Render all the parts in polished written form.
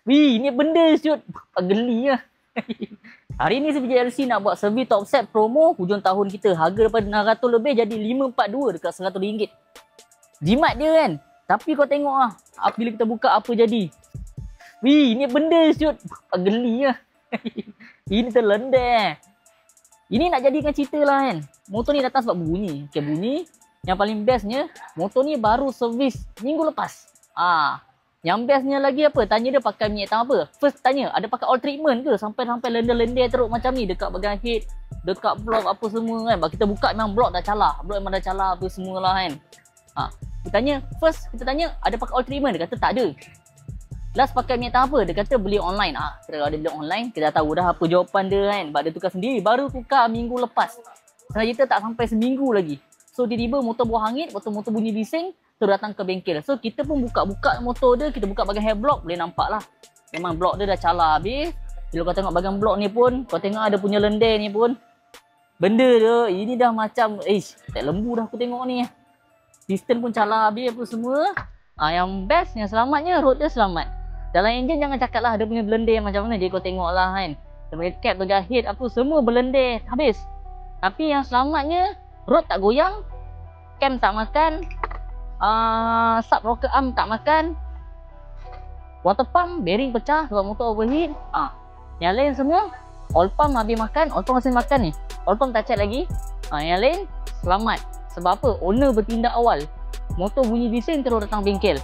Wih, ni benda siut. Geli lah. Hari ni CPJLC nak buat servis top set promo hujung tahun kita. Harga daripada 600 lebih jadi 542 dekat RM100. Jimat dia kan. Tapi kau tengok lah. Bila kita buka apa jadi. Wih, ni benda siut. Geli lah. Ini terlendek. Ini nak jadikan cerita lah kan. Motor ni datang sebab bunyi. Okay, bunyi. Yang paling bestnya, motor ni baru servis minggu lepas. Yang bestnya lagi apa? Tanya dia pakai minyak hitam apa? First tanya, ada pakai all treatment ke? Sampai lender-lender teruk macam ni dekat bahagian head, dekat blok apa semua kan. Kita buka memang blok dah calar. Blok memang dah calar apa semualah kan. Kita tanya, first kita tanya ada pakai all treatment? Dia kata tak ada. Last pakai minyak hitam apa? Dia kata beli online. Kalau dia beli online, kita dah tahu dah apa jawapan dia kan. Sebab dia tukar sendiri. Baru tukar minggu lepas. Sebenarnya kita tak sampai seminggu lagi. So tiba-tiba motor buah hangit, motor bunyi bising, terus datang ke bengkel. So kita pun buka-buka motor dia, kita buka bahagian head block, boleh nampak lah. Memang blok dia dah calar habis. Bila kau tengok bahagian blok ni pun, kau tengok ada punya lendir ni pun. Benda dia, ini dah macam, tak lembu dah aku tengok ni. Piston pun calar habis apa semua. Yang best, yang selamatnya, road dia selamat. Dalam enjin jangan cakap lah, ada punya berlendir macam mana. Jadi kau tengok lah kan. Sebagai cap, sebagai head, apa semua berlendir habis. Tapi yang selamatnya, road tak goyang, cam tak makan, sub rocker arm tak makan, water pump bearing pecah sebab motor overheat. Yang lain semua oil pump habis makan, oil pump masih makan ni, oil pump tak check lagi. Yang lain selamat. Sebab apa? Owner bertindak awal. Motor bunyi bising terus datang bengkel.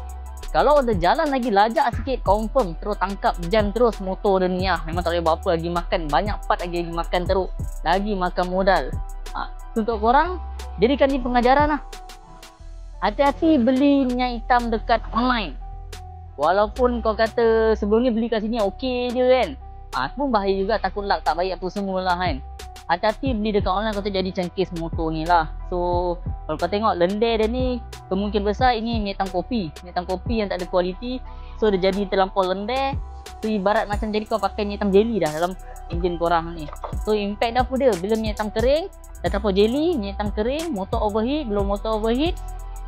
Kalau ada jalan lagi lajak sikit, confirm terus tangkap jam terus motor dia ni lah. Memang tak boleh buat apa, lagi makan banyak part lagi makan teruk, lagi makan modal. Untuk korang, jadikan ni pengajaran lah. Hati-hati beli minyak hitam dekat online. Walaupun kau kata sebelum ni beli kat sini okey je kan. Pun bahaya juga, takut luck tak baik apa semualah kan. Hati-hati beli dekat online, kau tu jadi macam kes motor ni lah. So kalau kau tengok lendir dia ni, kemungkinan besar ini minyak hitam kopi. Minyak hitam kopi yang tak ada kualiti. So dia jadi terlampau lendir. So ibarat macam jadi kau pakai minyak hitam jelly dah dalam enjin korang ni. So impact dah apa dia? Bila minyak hitam kering, dah terlampau jelly, minyak hitam kering, motor overheat, belum motor overheat,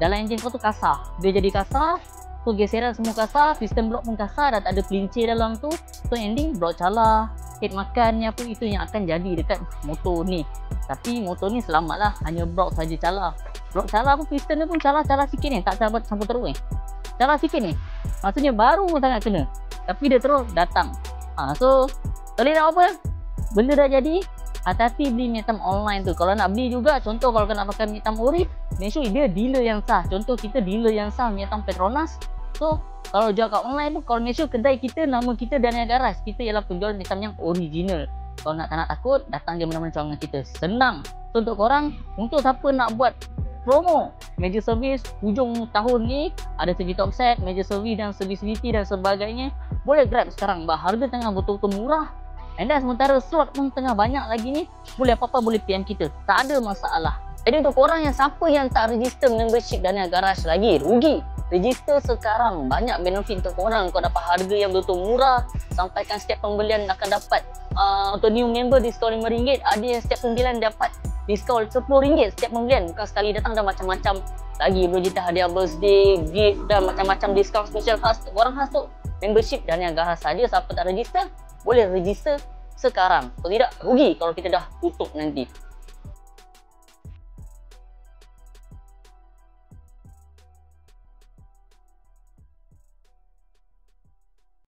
dalam enjin kau tu kasar. Dia jadi kasar. So geseran semua kasar, piston blok pun kasar, dah tak ada pelincir dalam tu. So ending blok calar, head makan ni apa, itu yang akan jadi dekat motor ni. Tapi motor ni selamat lah, hanya blok saja calar. Blok calar pun piston dia pun calar sikit ni, tak campur teruk ni. Calar sikit ni, maksudnya baru sangat kena. Tapi dia terus datang. So boleh nak apa? Benda dah jadi. Hati-hati beli minyak hitam online tu. Kalau nak beli juga, contoh kalau nak pakai minyak hitam ori, make sure dia dealer yang sah. Contoh kita dealer yang sah minyak hitam Petronas. So kalau jual kat online pun, kalau make sure kedai kita, nama kita Dania Garage, kita ialah penjual minyak hitam yang original. Kalau tak nak takut, datang je mana-mana cawangan kita. Senang. So untuk korang, untuk siapa nak buat promo major service hujung tahun ni, ada servis top set, major service dan servis VT dan sebagainya, boleh grab sekarang. Harga tengah betul-betul murah. And then sementara slot pun tengah banyak lagi ni, boleh apa-apa boleh PM kita, tak ada masalah. Jadi untuk korang yang siapa yang tak register membership Dania Garage lagi, rugi. Register sekarang, banyak benefit untuk korang. Kau dapat harga yang betul-betul murah. Sampaikan setiap pembelian akan dapat untuk new member diskaun RM5. Ada yang setiap pembelian dapat diskaun RM10 setiap pembelian. Bukan sekali datang dah macam-macam lagi. Belum kita hadiah birthday, gift dan macam-macam diskaun special khas. Korang khas tu membership Dania Garage saja. Siapa tak register, boleh register sekarang. Kalau tidak, rugi kalau kita dah tutup nanti.